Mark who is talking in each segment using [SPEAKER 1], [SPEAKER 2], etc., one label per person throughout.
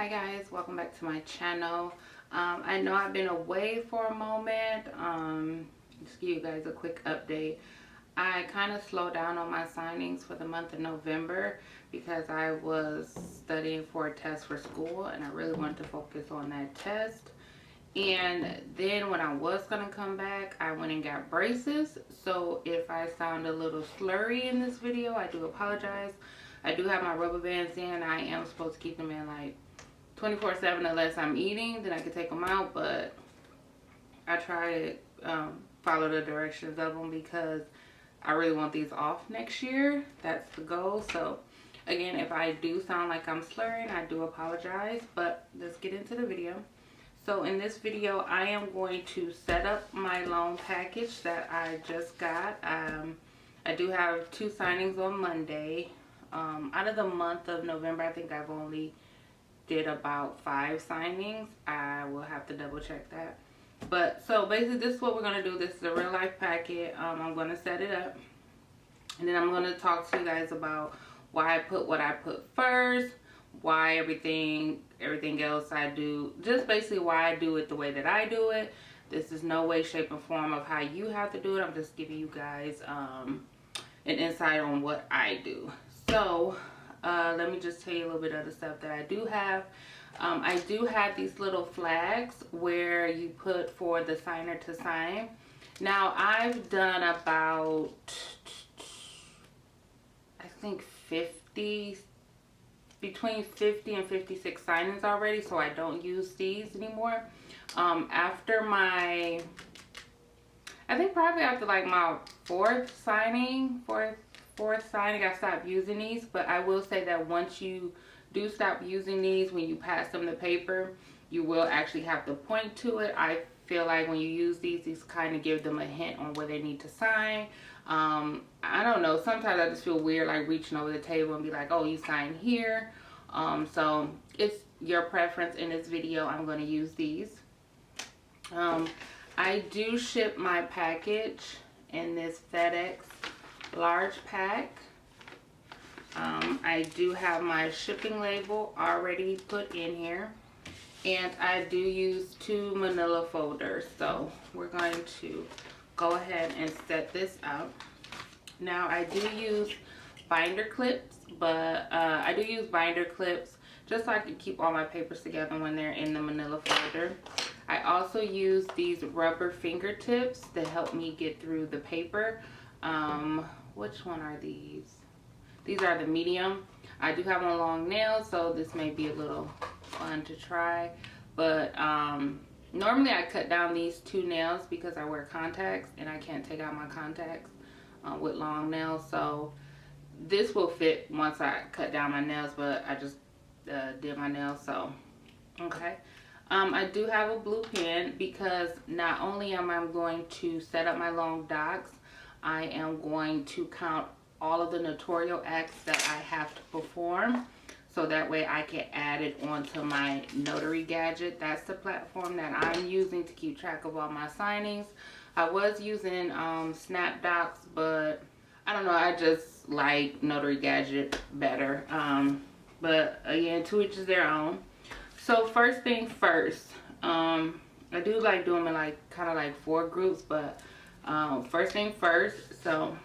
[SPEAKER 1] Hi guys, welcome back to my channel. I know I've been away for a moment. Just give you guys a quick update. I kind of slowed down on my signings for the month of November because I was studying for a test for school and I really wanted to focus on that test. And then when I was going to come back, I went and got braces. So if I sound a little slurry in this video, I do apologize. I do have my rubber bands in. I am supposed to keep them in like 24/7 unless I'm eating, then I can take them out, but I try to follow the directions of them because I really want these off next year. That's the goal. So again, if I do sound like I'm slurring, I do apologize, but let's get into the video. So in this video, I am going to set up my loan package that I just got. I do have 2 signings on Monday. Out of the month of November, I think I've only did about 5 signings. I will have to double check that. But so basically this is what we're going to do. This is a real life packet. I'm going to set it up. And then I'm going to talk to you guys about why I put what I put first. Why everything else I do. Just basically why I do it the way that I do it. This is no way, shape, or form of how you have to do it. I'm just giving you guys an insight on what I do. So let me just tell you a little bit of the stuff that I do have. I do have these little flags where you put for the signer to sign. Now I've done about, I think between 50 and 56 signings already, so I don't use these anymore. After my, I think probably after like my fourth signing, I stopped using these. But I will say that once you do stop using these, when you pass them the paper, you will actually have to point to it. I feel like when you use these kind of give them a hint on where they need to sign. I don't know, sometimes I just feel weird like reaching over the table and be like, oh, you sign here. So it's your preference. In this video I'm going to use these. I do ship my package in this FedEx large pack. I do have my shipping label already put in here, and I do use 2 manila folders. So we're going to go ahead and set this up. Now I do use binder clips, but I do use binder clips just so I can keep all my papers together when they're in the manila folder. I also use these rubber fingertips to help me get through the paper. Which one are these? These are the medium. I do have on long nails, so this may be a little fun to try. But normally I cut down these 2 nails because I wear contacts and I can't take out my contacts with long nails. So this will fit once I cut down my nails, but I just did my nails, so okay. I do have a blue pen because not only am I going to set up my loan docs, I am going to count all of the notarial acts that I have to perform, so that way I can add it onto my Notary Gadget. That's the platform that I'm using to keep track of all my signings. I was using SnapDocs, but I don't know, I just like Notary Gadget better. But again, to each is their own. So first thing first, I do like doing it like kind of like 4 groups, but first thing first. So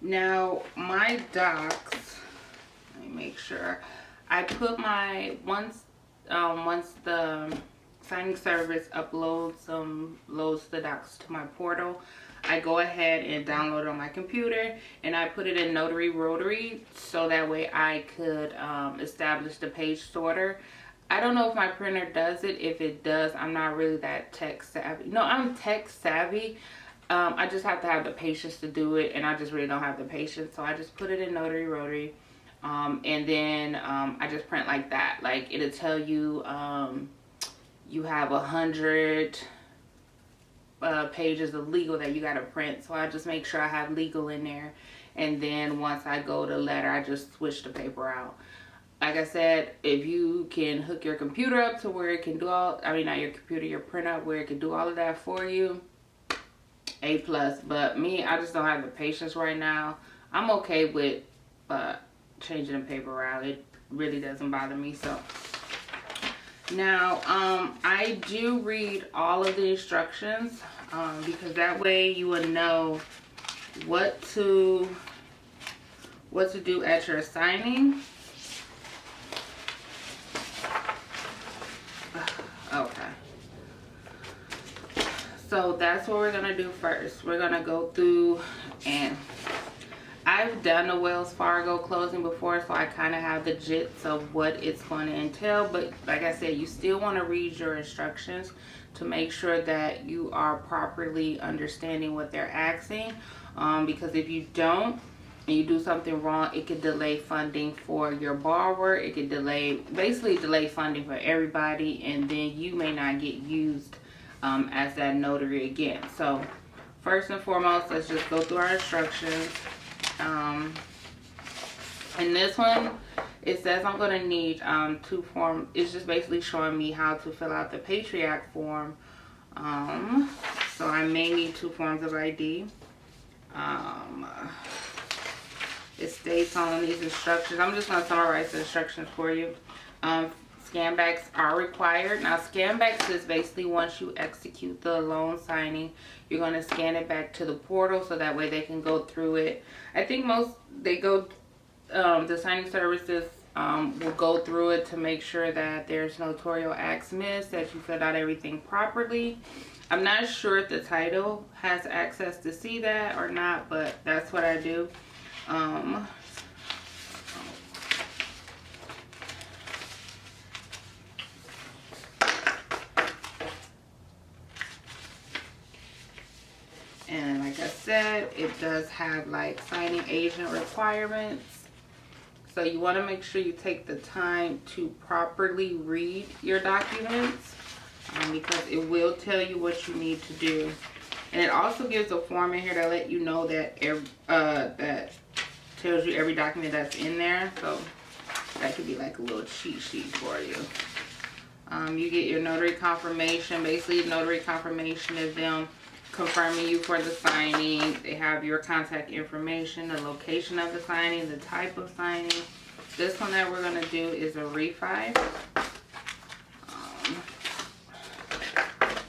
[SPEAKER 1] now my docs, let me make sure I put my once the signing service loads the docs to my portal, I go ahead and download it on my computer and I put it in Notary Rotary so that way I could establish the page sorter. I don't know if my printer does it. If it does, I'm not really that tech savvy. No, I'm tech savvy. I just have to have the patience to do it, and I just really don't have the patience. So I just put it in Notary Rotary, and then I just print like that. Like it'll tell you you have 100 pages of legal that you got to print. So I just make sure I have legal in there, and then once I go to letter, I just switch the paper out. Like I said, if you can hook your computer up to where it can do all, I mean not your computer, your printer up where it can do all of that for you, A+. But me, I just don't have the patience right now. I'm okay with changing the paper out. really doesn't bother me. So now I do read all of the instructions because that way you will know what to do at your signing. Okay. So that's what we're gonna do first. We're gonna go through, and I've done a Wells Fargo closing before, so I kind of have the gist of what it's going to entail. But like I said, you still want to read your instructions to make sure that you are properly understanding what they're asking. Because if you don't and you do something wrong, it could delay funding for your borrower. It could basically delay funding for everybody, and then you may not get used as that notary again. So first and foremost, let's just go through our instructions. In this one, it says I'm going to need 2 forms. It's just basically showing me how to fill out the Patriot form. So I may need 2 forms of ID. It states on these instructions, I'm just going to summarize the instructions for you. Scan backs are required. Now, scan backs is basically once you execute the loan signing, you're going to scan it back to the portal so that way they can go through it. I think the signing services will go through it to make sure that there's no notarial acts missed, that you filled out everything properly. I'm not sure if the title has access to see that or not, but that's what I do. And like I said, it does have like signing agent requirements. So you want to make sure you take the time to properly read your documents because it will tell you what you need to do. And it also gives a form in here to let you know that that tells you every document that's in there. So that could be like a little cheat sheet for you. You get your notary confirmation. Basically, notary confirmation is them confirming you for the signing. They have your contact information, the location of the signing, the type of signing. This one that we're going to do is a refi.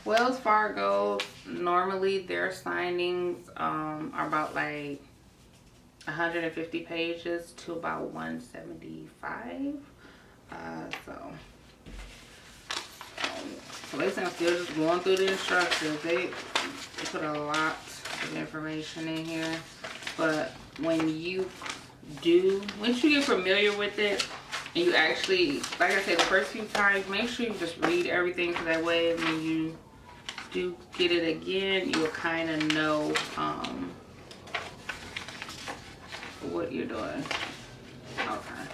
[SPEAKER 1] Wells Fargo, normally their signings are about like 150 pages to about 175. So basically I'm still just going through the instructions. They put a lot of information in here, but once you get familiar with it and you actually, like I said, the first few times, make sure you just read everything so that way when you do get it again, you'll kind of know what you're doing. Okay.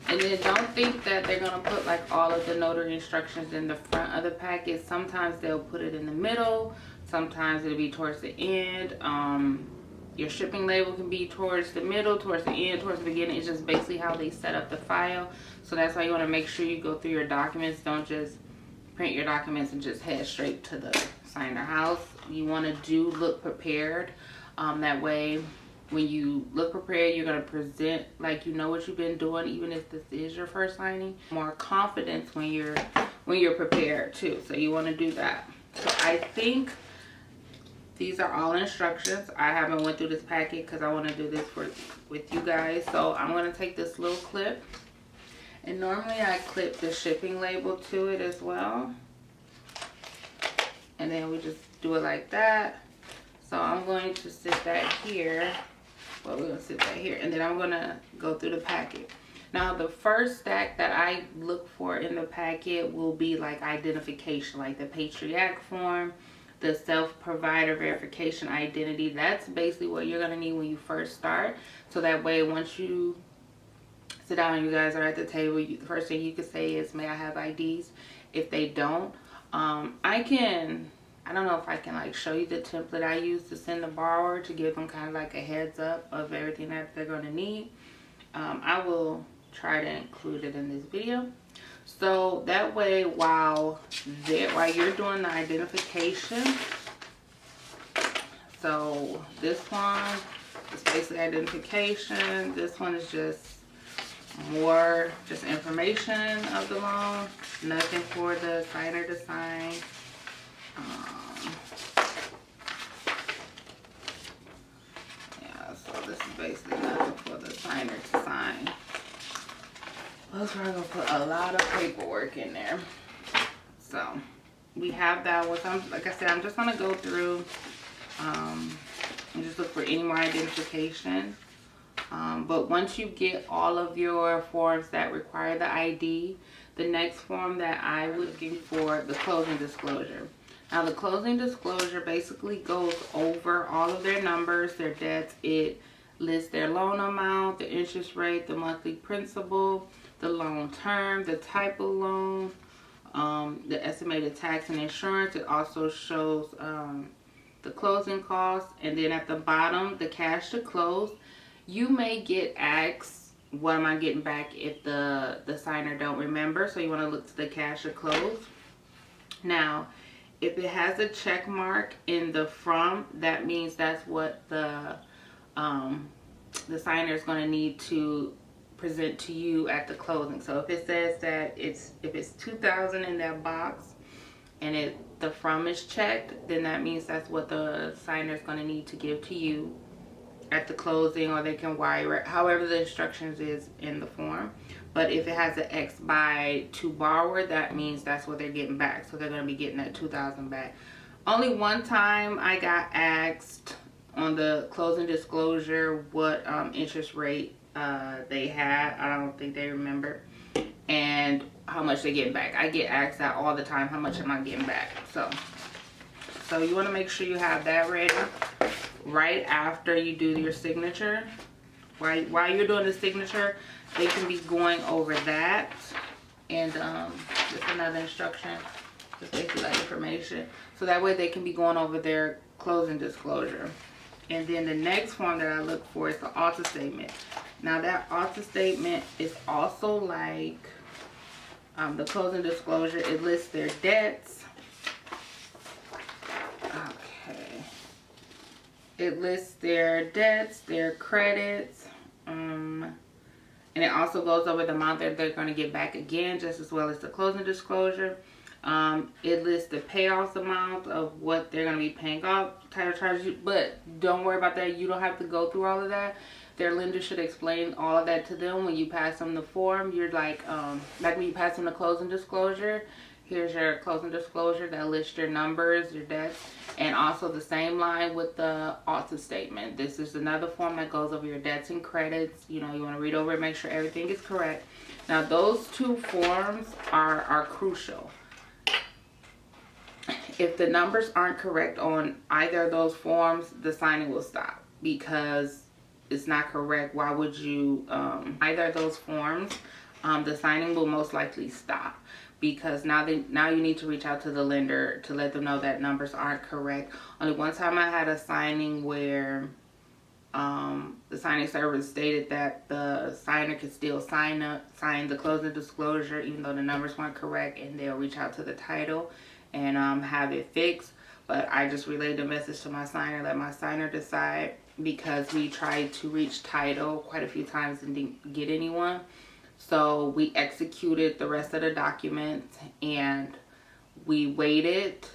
[SPEAKER 1] And then don't think that they're going to put like all of the notary instructions in the front of the packet. Sometimes they'll put it in the middle. Sometimes it'll be towards the end. Your shipping label can be towards the middle, towards the end, towards the beginning. It's just basically how they set up the file. So that's why you want to make sure you go through your documents. Don't just print your documents and just head straight to the signer house. You want to look prepared. That way, when you look prepared, you're going to present like you know what you've been doing, even if this is your first signing. More confidence when you're prepared too. So you want to do that. So I think these are all instructions. I haven't went through this packet because I want to do this with you guys. So I'm going to take this little clip. And normally I clip the shipping label to it as well. And then we just do it like that. So I'm going to sit that here. Well, we're going to sit that here. And then I'm going to go through the packet. Now, the first stack that I look for in the packet will be like identification, like the Patriot form, the self-provider verification identity. That's basically what you're going to need when you first start. So that way, once you sit down and you guys are at the table, the first thing you can say is, may I have IDs? If they don't, I don't know if I can like show you the template I use to send the borrower to give them kind of like a heads up of everything that they're going to need. I will try to include it in this video. So that way, while you're doing the identification, so this one, It's basically identification. This one is just more just information of the loan. Nothing for the signer to sign. Yeah, so this is basically nothing for the signer to sign. That's where I'm gonna put a lot of paperwork in there. So we have that one. So like I said, I'm just gonna go through and just look for any more identification. But once you get all of your forms that require the ID, the next form that I was looking for, the closing disclosure. Now the closing disclosure basically goes over all of their numbers, their debts. It lists their loan amount, the interest rate, the monthly principal, the loan term, the type of loan, the estimated tax and insurance. It also shows the closing costs, and then at the bottom, the cash to close. You may get asked, what am I getting back if the signer don't remember? So you want to look to the cash to close. Now, if it has a check mark in the from, that means that's what the signer is going to need to present to you at the closing. So if it says that if it's $2,000 in that box and the from is checked, then that means that's what the signer is going to need to give to you at the closing, or they can wire it, however the instructions is in the form. But if it has an X by to borrower, that means that's what they're getting back. So they're going to be getting that $2,000 back. Only one time I got asked on the closing disclosure what interest rate they had. I don't think they remember, and how much they getting back. I get asked that all the time, how much am I getting back? So you want to make sure you have that ready right after you do your signature. While you're doing the signature, they can be going over that, and just another instruction, just basically that information, so that way they can be going over their closing disclosure. And then the next form that I look for is the auto statement. Now that auto statement is also like the closing disclosure. It lists their debts. Okay. It lists their debts, their credits, and it also goes over the amount that they're going to get back again, just as well as the closing disclosure. It lists the payoffs amount of what they're going to be paying off, title charges, but don't worry about that. You don't have to go through all of that. Their lender should explain all of that to them when you pass them the form. You're like when you pass them the closing disclosure, here's your closing disclosure that lists your numbers, your debts, and also the same line with the auto statement. This is another form that goes over your debts and credits. You know, you want to read over it, make sure everything is correct. Now those two forms are crucial. If the numbers aren't correct on either of those forms, the signing will stop because it's not correct. Why would you either of those forms, the signing will most likely stop, because now you need to reach out to the lender to let them know that numbers aren't correct. Only one time I had a signing where the signing service stated that the signer could still sign the closing disclosure even though the numbers weren't correct, and they'll reach out to the title and have it fixed. But I just relayed the message to my signer, let my signer decide, because we tried to reach title quite a few times and didn't get anyone. So we executed the rest of the documents and we waited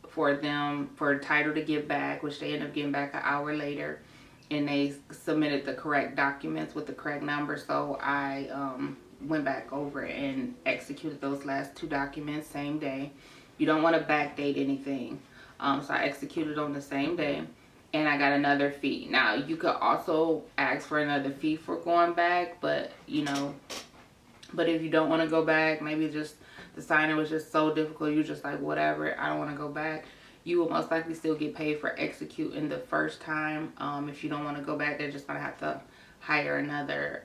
[SPEAKER 1] for title to get back, which they ended up getting back an hour later, and they submitted the correct documents with the correct number. So I went back over and executed those last two documents same day. You don't want to backdate anything. So I executed on the same day, and I got another fee. Now you could also ask for another fee for going back, but but if you don't want to go back, maybe just the signer was just so difficult, you're just like, whatever, I don't want to go back, you will most likely still get paid for executing the first time. If you don't want to go back, they're just gonna have to hire another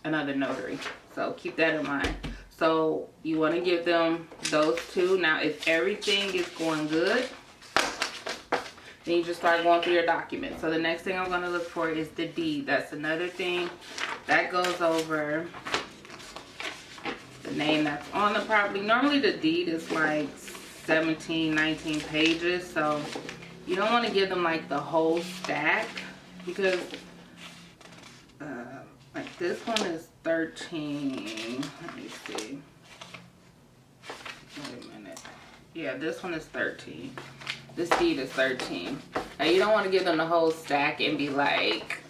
[SPEAKER 1] notary. So keep that in mind. So you want to give them those two. Now if everything is going good, then you just start going through your documents. So the next thing I'm going to look for is the deed. That's another thing that goes over the name that's on the property. Normally the deed is like 17, 19 pages. So you don't want to give them like the whole stack. because like this one is 13. Let me see. Wait a minute. Yeah, this one is 13. This deed is 13. Now you don't want to give them the whole stack and be like,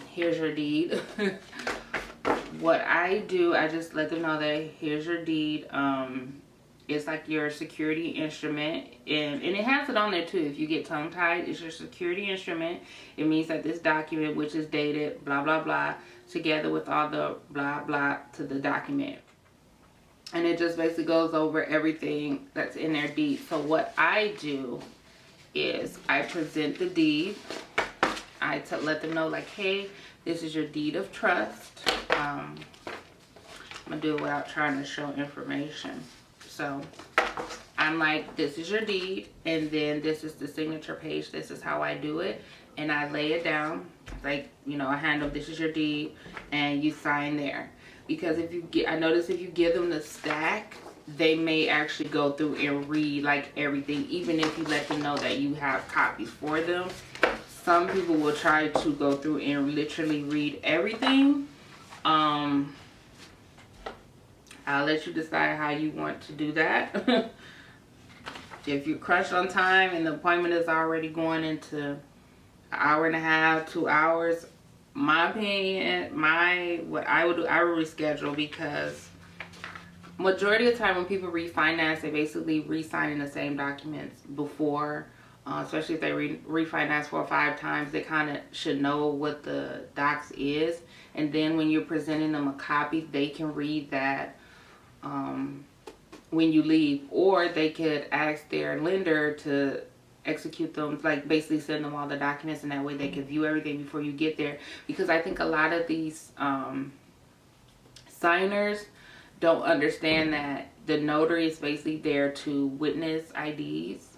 [SPEAKER 1] here's your deed. What I do, I just let them know that here's your deed. It's like your security instrument, and it has it on there too. If you get tongue tied, it's your security instrument. It means that this document, which is dated blah blah blah, together with all the blah blah to the document. And it just basically goes over everything that's in their deed. So what I do is I present the deed. I let them know like, hey, this is your deed of trust. I'm gonna do it without trying to show information. So I'm like, this is your deed, and then this is the signature page. This is how I do it, and I lay it down like, you know, I hand them, this is your deed, and you sign there. Because if you get, I notice if you give them the stack, they may actually go through and read like everything, even if you let them know that you have copies for them. Some people will try to go through and literally read everything. I'll let you decide how you want to do that. If you're crushed on time and the appointment is already going into an hour and a half, 2 hours, my opinion, what I would do, I would reschedule, because majority of the time when people refinance, they basically re-signing the same documents before, especially if they refinance 4 or 5 times, they kind of should know what the docs is. And then when you're presenting them a copy, they can read that when you leave, or they could ask their lender to execute them, like basically send them all the documents, and that way they can view everything before you get there. Because I think a lot of these signers don't understand that the notary is basically there to witness IDs,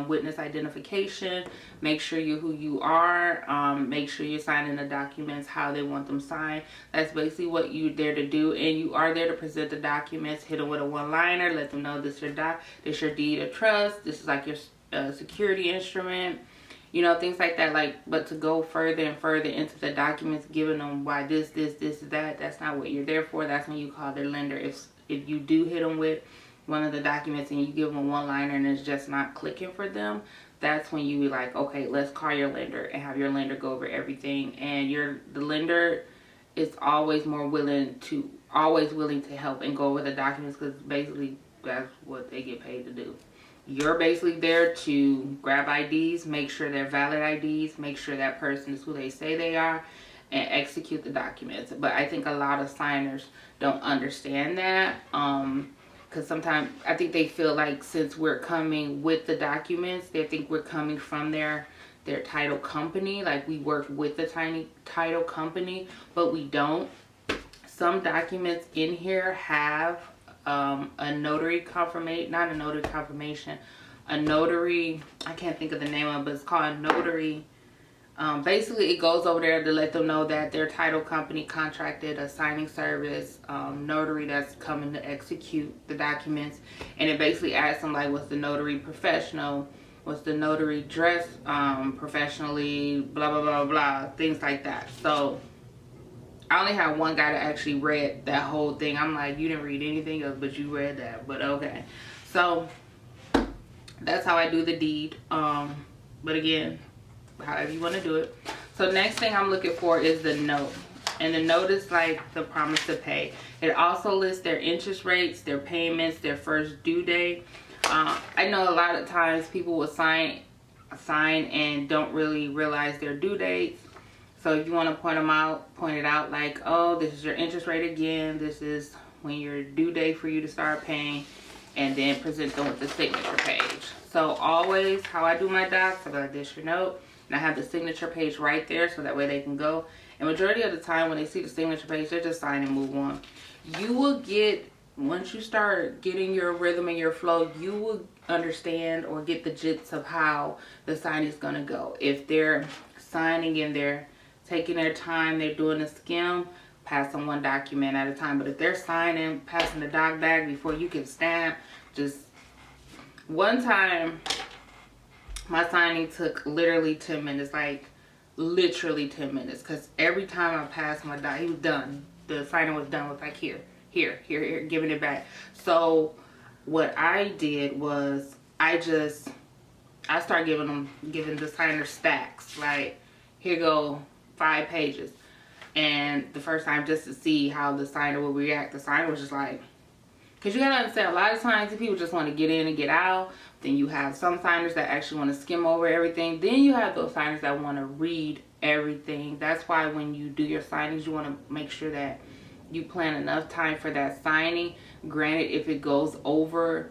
[SPEAKER 1] witness identification, make sure you're who you are, make sure you're signing the documents how they want them signed. That's basically what you're there to do, and you are there to present the documents, hit them with a one-liner, let them know this is your deed of trust, this is like your security instrument, you know, things like that. Like, but to go further and further into the documents, giving them why this, that's not what you're there for. That's when you call their lender. If you do hit them with one of the documents and you give them a one-liner and it's just not clicking for them, that's when you be like, okay, let's call your lender and have your lender go over everything. And the lender is always willing to help and go over the documents, because basically that's what they get paid to do. You're basically there to grab IDs, make sure they're valid IDs, make sure that person is who they say they are, and execute the documents. But I think a lot of signers don't understand that, because sometimes I think they feel like since we're coming with the documents, they think we're coming from their title company, like we work with the title company, but we don't. Some documents in here have a notary confirmation, not a notary confirmation, a notary, I can't think of the name of it, but it's called a notary. Basically, it goes over there to let them know that their title company contracted a signing service notary that's coming to execute the documents. And it basically asks them like, was the notary professional? Was the notary dressed professionally? Blah, blah, blah, blah, things like that. So I only had one guy that actually read that whole thing. I'm like, you didn't read anything else, but you read that. But okay. So that's how I do the deed. But again, however you want to do it. So next thing I'm looking for is the note. And the note is like the promise to pay. It also lists their interest rates, their payments, their first due date. I know a lot of times people will sign and don't really realize their due dates. So if you want to point it out like, oh, this is your interest rate again. This is when your due date for you to start paying, and then present them with the signature page. So always how I do my docs, I go like, this your note, and I have the signature page right there so that way they can go. And majority of the time when they see the signature page, they just sign and move on. You will get, once you start getting your rhythm and your flow, you will understand or get the gist of how the signing is going to go. If they're signing and they're taking their time, they're doing a skim, pass them one document at a time. But if they're signing, passing the doc back before you can stamp, just one time my signing took literally 10 minutes. Like literally 10 minutes, because every time I passed my doc, he was done. The signer was done with like here, giving it back. So what I did was I started giving the signer stacks. Like, here go 5 pages. And the first time, just to see how the signer would react, the signer was just like, because you gotta understand, a lot of times people just want to get in and get out. Then you have some signers that actually want to skim over everything. Then you have those signers that want to read everything. That's why when you do your signings, you want to make sure that you plan enough time for that signing. Granted, if it goes over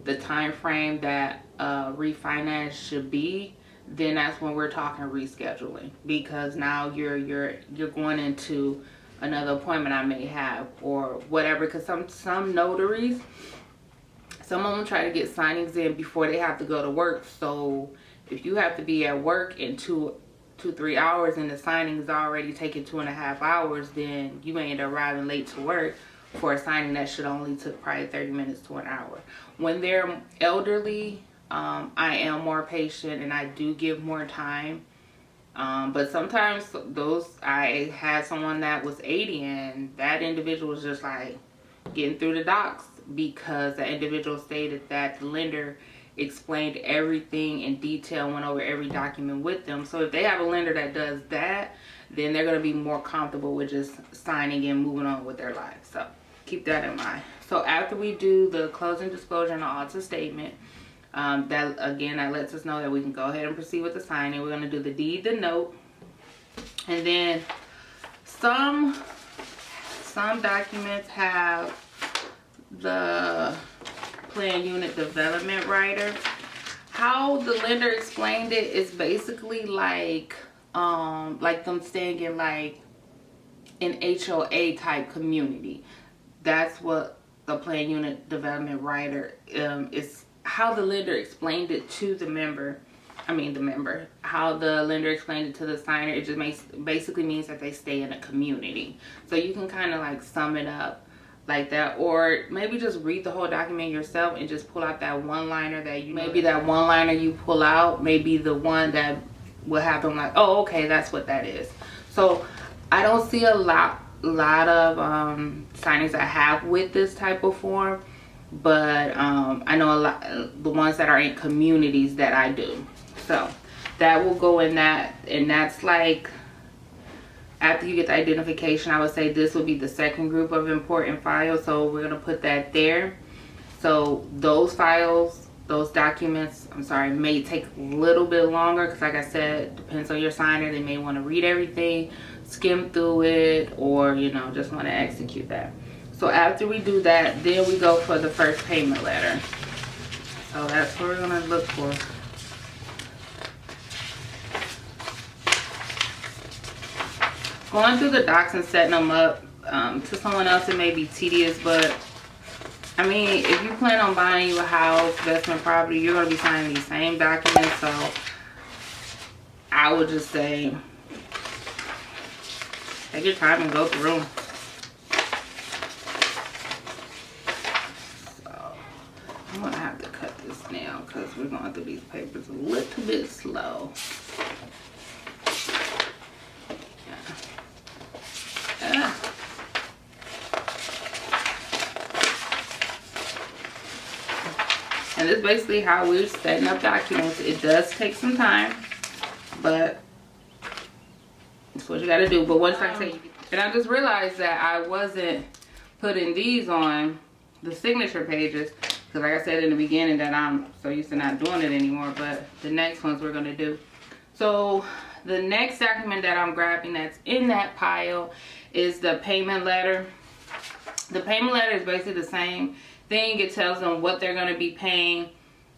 [SPEAKER 1] the time frame that refinance should be, then that's when we're talking rescheduling, because now you're going into another appointment I may have or whatever. Because some notaries, some of them try to get signings in before they have to go to work. So if you have to be at work in 2-3 hours and the signing is already taking 2.5 hours, then you may end up arriving late to work for a signing that should only took probably 30 minutes to an hour. When they're elderly, I am more patient and I do give more time. But sometimes I had someone that was 80 and that individual was just like getting through the docs, because the individual stated that the lender explained everything in detail, went over every document with them. So if they have a lender that does that, then they're going to be more comfortable with just signing and moving on with their lives. So keep that in mind. So after we do the closing disclosure and the alter statement, that lets us know that we can go ahead and proceed with the signing. We're going to do the deed, the note, and then some documents have the plan unit development writer. How the lender explained it is basically like them staying in like an HOA type community. That's what the plan unit development writer is. How the lender explained it to the member, how the lender explained it to the signer, it just basically means that they stay in a community. So you can kind of like sum it up like that, or maybe just read the whole document yourself and just pull out that one-liner that that one-liner you pull out may be the one that will have them like, oh, okay, that's what that is. So I don't see a lot of signings I have with this type of form, but I know a lot the ones that are in communities that I do. So that will go in that, and that's like after you get the identification, I would say this would be the second group of important files. So we're going to put that there. So those files, those documents, may take a little bit longer, because like I said, depends on your signer. They may want to read everything, skim through it, or just want to execute that. So after we do that, then we go for the first payment letter. So that's what we're going to look for. Going through the docs and setting them up, to someone else it may be tedious, but if you plan on buying you a house, investment property, you're going to be signing these same documents. So I would just say take your time and go through them. I'm gonna have to cut this now because we're going through these papers a little bit slow. Yeah. And this is basically how we're setting up documents. It does take some time, but it's what you gotta do. But once I say, and I just realized that I wasn't putting these on the signature pages, because like I said in the beginning that I'm so used to not doing it anymore, but the next ones we're going to do. So the next document that I'm grabbing that's in that pile is the payment letter. The payment letter is basically the same thing. It tells them what they're going to be paying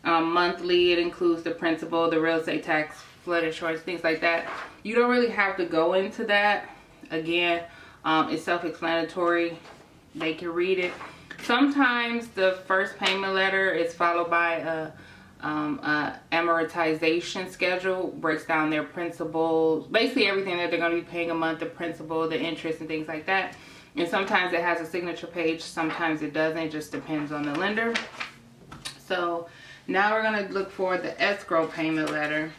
[SPEAKER 1] monthly. It includes the principal, the real estate tax, flood insurance, things like that. You don't really have to go into that. Again, it's self-explanatory. They can read it. Sometimes the first payment letter is followed by a amortization schedule, breaks down their principal, basically everything that they're going to be paying a month, the principal, the interest, and things like that. And sometimes it has a signature page, sometimes it doesn't. It just depends on the lender. So now we're going to look for the escrow payment letter.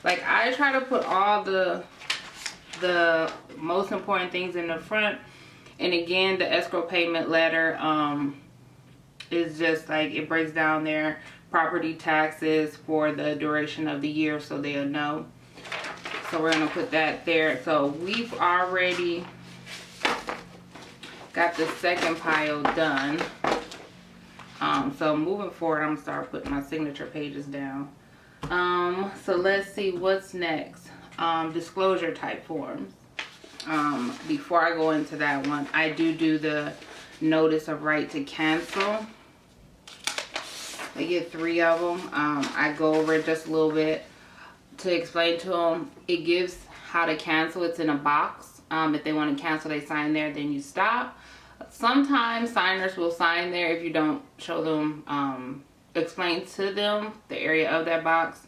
[SPEAKER 1] Like, I try to put all the most important things in the front. And again, the escrow payment letter is just like, it breaks down their property taxes for the duration of the year, so they'll know. So we're gonna put that there. So we've already got the second pile done. So moving forward, I'm gonna start putting my signature pages down. So let's see what's next. Disclosure type forms. Before I go into that one, I do the notice of right to cancel. They get 3 of them. I go over it just a little bit to explain to them. It gives how to cancel. It's in a box. If they want to cancel, they sign there, then you stop. Sometimes signers will sign there if you don't show them, explain to them the area of that box.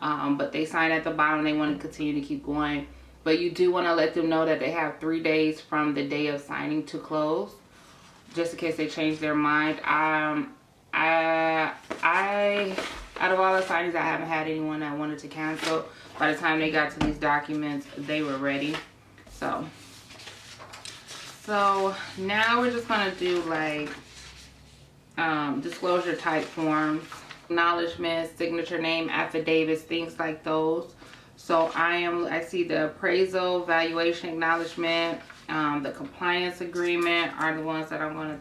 [SPEAKER 1] But they sign at the bottom. They want to continue to keep going. But you do want to let them know that they have 3 days from the day of signing to close, just in case they change their mind. Out of all the signings, I haven't had anyone that wanted to cancel. By the time they got to these documents, they were ready. So now we're just gonna do like disclosure type forms, acknowledgments, signature name, affidavits, things like those. So I see the appraisal, valuation acknowledgement, the compliance agreement are the ones that I'm gonna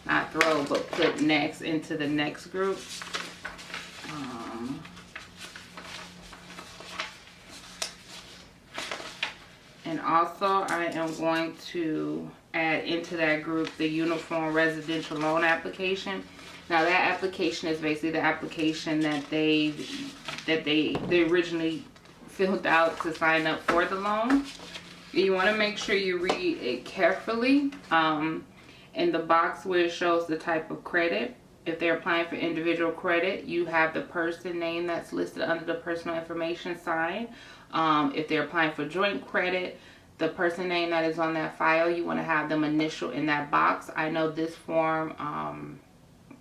[SPEAKER 1] but put next into the next group. And also I am going to add into that group the uniform residential loan application. Now that application is basically the application that they originally filled out to sign up for the loan. You want to make sure you read it carefully. In the box where it shows the type of credit, if they're applying for individual credit, you have the person name that's listed under the personal information sign. If they're applying for joint credit, the person name that is on that file, you want to have them initial in that box. I know this form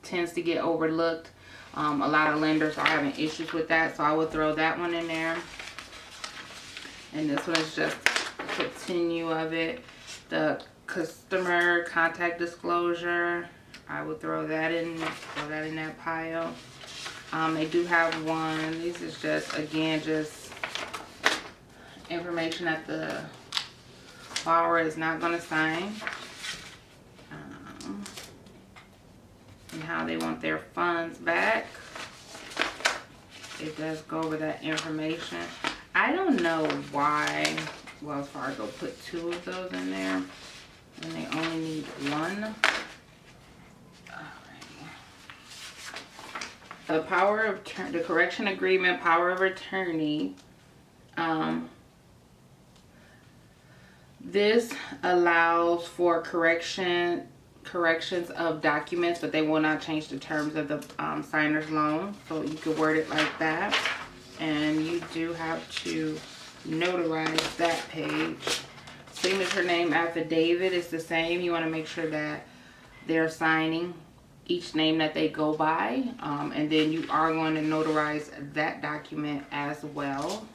[SPEAKER 1] tends to get overlooked. A lot of lenders are having issues with that, so I would throw that one in there. And this one is just a continue of it. The customer contact disclosure, I would throw that in that pile. They do have one. This is just, again, just information that the borrower is not going to sign, and how they want their funds back. It does go over that information. I don't know why Wells Fargo put 2 of those in there and they only need 1. The power of the correction agreement, power of attorney. This allows for corrections of documents, but they will not change the terms of the signer's loan. So you could word it like that. And you do have to notarize that page. Signature name affidavit is the same. You want to make sure that they're signing each name that they go by. And then you are going to notarize that document as well.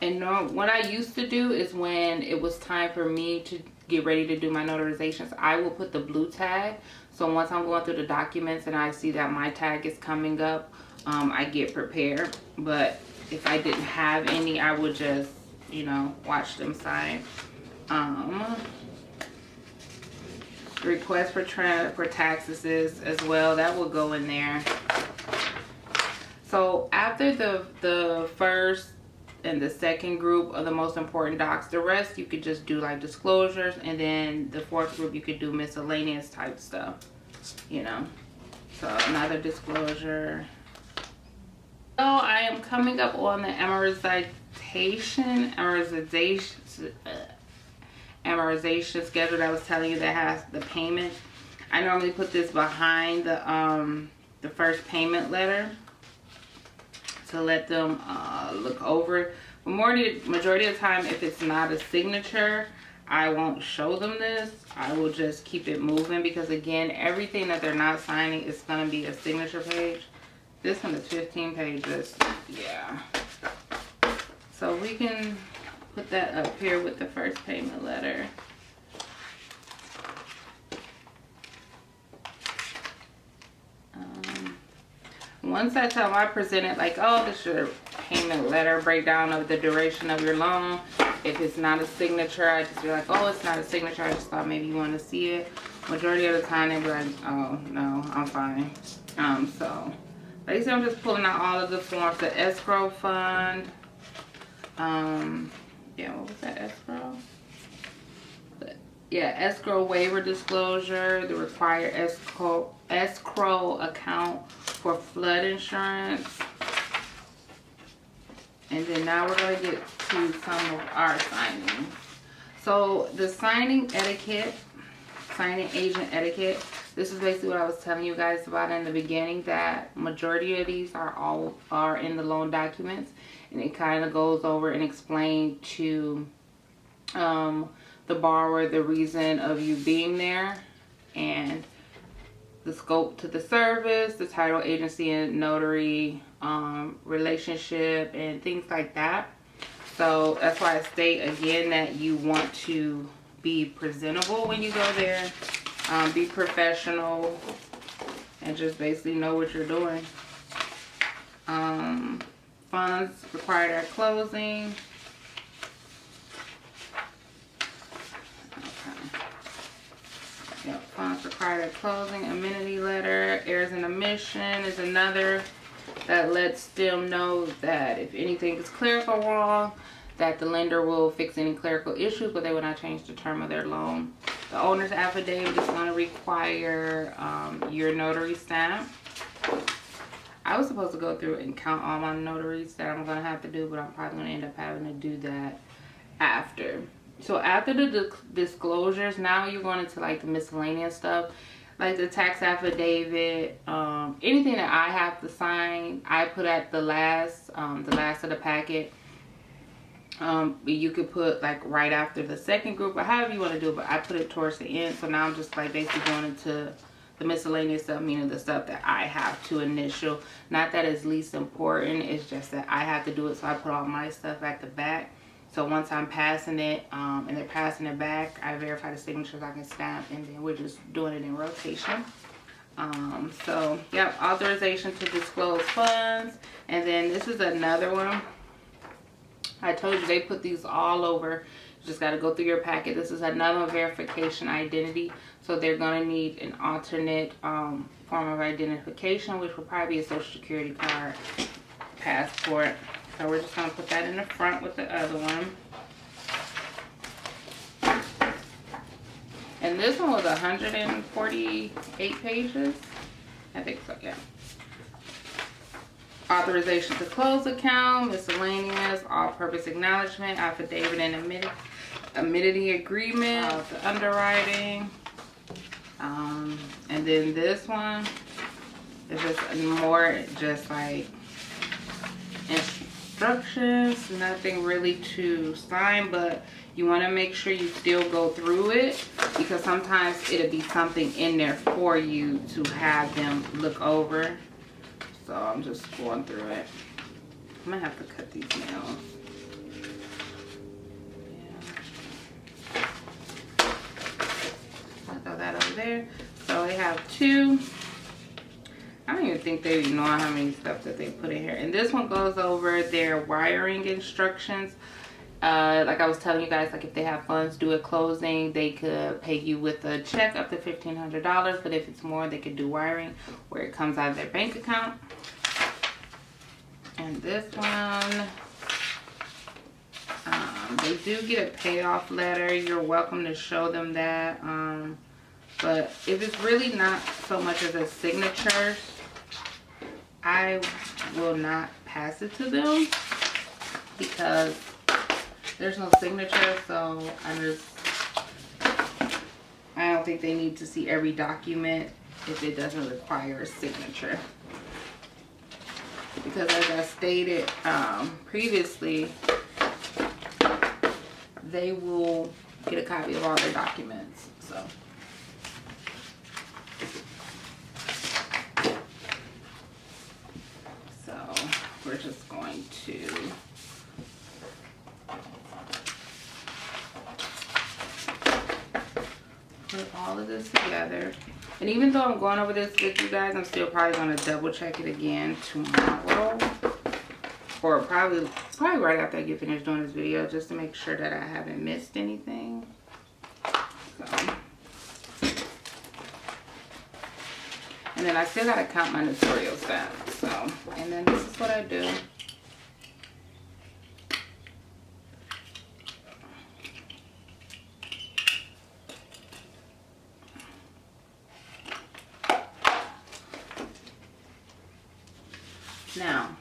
[SPEAKER 1] And what I used to do is when it was time for me to get ready to do my notarizations, I will put the blue tag. So once I'm going through the documents and I see that my tag is coming up, I get prepared. But if I didn't have any, I would just, you know, watch them sign. Request for taxes as well, that will go in there. So after the first and the second group of the most important docs, the rest you could just do like disclosures, and then the 4th group you could do miscellaneous type stuff, you know. So another disclosure. So I am coming up on the amortization schedule that I was telling you that has the payment. I normally put this behind the first payment letter to let them look over it. But majority of the time, if it's not a signature, I won't show them this. I will just keep it moving, because again, everything that they're not signing is going to be a signature page. This one is 15 pages. Yeah. So we can put that up here with the first payment letter. Once I tell them, I present it like, oh, this is your payment letter, breakdown of the duration of your loan. If it's not a signature, I just be like, oh, it's not a signature. I just thought maybe you want to see it. Majority of the time, they be like, oh, no, I'm fine. So basically, I'm just pulling out all of the forms. The escrow fund. Yeah, what was that, escrow? Yeah, escrow waiver disclosure, the required escrow account for flood insurance. And then now we're going to get to some of our signing. So the signing etiquette, signing agent etiquette, this is basically what I was telling you guys about in the beginning, that majority of these are in the loan documents, and it kind of goes over and explains to the borrower the reason of you being there, and the scope to the service, the title agency and notary relationship, and things like that. So that's why I state again that you want to be presentable when you go there, be professional, and just basically know what you're doing. Funds required at closing. Yep, funds required at closing. Amenity letter, errors and omission is another that lets them know that if anything is clerical wrong, that the lender will fix any clerical issues, but they will not change the term of their loan. The owner's affidavit is going to require your notary stamp. I was supposed to go through and count all my notaries that I'm going to have to do, but I'm probably going to end up having to do that after. So after the disclosures, now you're going into like the miscellaneous stuff, like the tax affidavit, anything that I have to sign, I put at the last of the packet. You could put like right after the second group, or however you want to do it, but I put it towards the end. So now I'm just like basically going into the miscellaneous stuff, meaning the stuff that I have to initial. Not that it's least important, it's just that I have to do it, so I put all my stuff at the back. So once I'm passing it, and they're passing it back, I verify the signatures, I can stamp, and then we're just doing it in rotation. So, yep, authorization to disclose funds. And then this is another one. I told you they put these all over. You just got to go through your packet. This is another verification identity. So they're going to need an alternate form of identification, which will probably be a social security card, passport. So we're just going to put that in the front with the other one. And this one was 148 pages. I think so, yeah. Authorization to close account, miscellaneous, all-purpose acknowledgement, affidavit and amenity agreement, the underwriting. And then this one is just more just like instructions, nothing really to sign, but you want to make sure you still go through it, because sometimes it'll be something in there for you to have them look over. So I'm just going through it. I'm gonna have to cut these nails. Yeah. I'll throw that over there. So they have two. I don't even think they know how many stuff that they put in here. And this one goes over their wiring instructions. Like I was telling you guys, like if they have funds due at closing, they could pay you with a check up to $1,500. But if it's more, they could do wiring where it comes out of their bank account. And this one, they do get a payoff letter. You're welcome to show them that. But if it's really not so much as a signature, I will not pass it to them because there's no signature. So I don't think they need to see every document if it doesn't require a signature. Because as I stated previously, they will get a copy of all their documents. So put all of this together. And even though I'm going over this with you guys, I'm still probably going to double check it again tomorrow. Or probably right after I get finished doing this video, just to make sure that I haven't missed anything. So. And then I still got to count my notarial stamps. So, and then this is what I do. Now,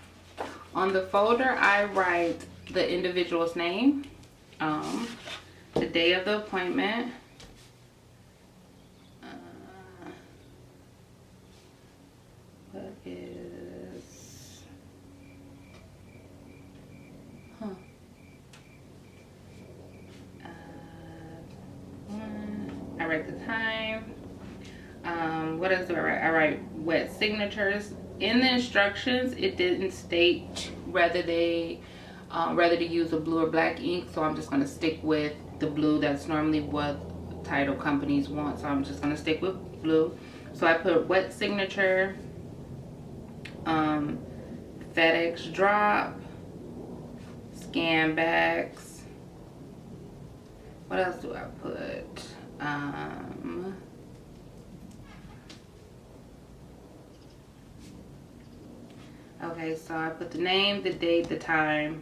[SPEAKER 1] on the folder, I write the individual's name, the day of the appointment, what is, I write the time. What else do I write? I write wet signatures. In the instructions, it didn't state whether to use a blue or black ink, so I'm just going to stick with the blue. That's normally what title companies want, so I'm just going to stick with blue. So I put wet signature, FedEx drop, scan backs. What else do I put? Okay, so I put the name, the date, the time,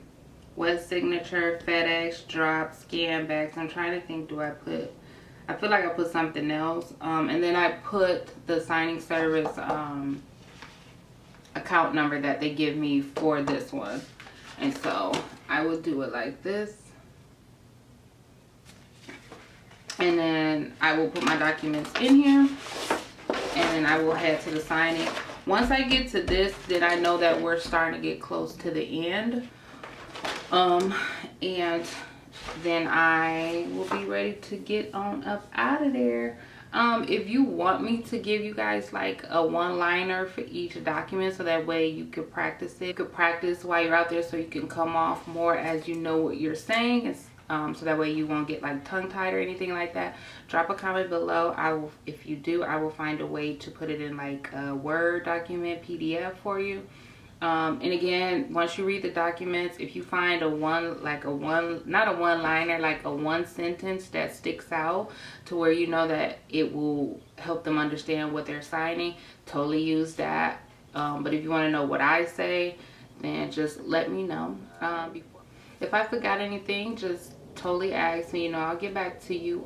[SPEAKER 1] wet signature, FedEx, drop, scan backs. I'm trying to think, I feel like I put something else. And then I put the signing service account number that they give me for this one. And so I will do it like this. And then I will put my documents in here. And then I will head to the signing. Once I get to this, then I know that we're starting to get close to the end. And then I will be ready to get on up out of there. If you want me to give you guys like a one-liner for each document, so that way you could practice it. You could practice while you're out there, so you can come off more as you know what you're saying. So that way you won't get like tongue-tied or anything like that. Drop a comment below. If you do, I will find a way to put it in like a Word document, PDF for you. And again, once you read the documents, if you find not a one-liner, like a one sentence that sticks out to where you know that it will help them understand what they're signing, totally use that. But if you want to know what I say, then just let me know. If I forgot anything, just totally ask me. I'll get back to you.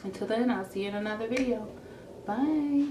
[SPEAKER 1] Until then, I'll see you in another video. Bye.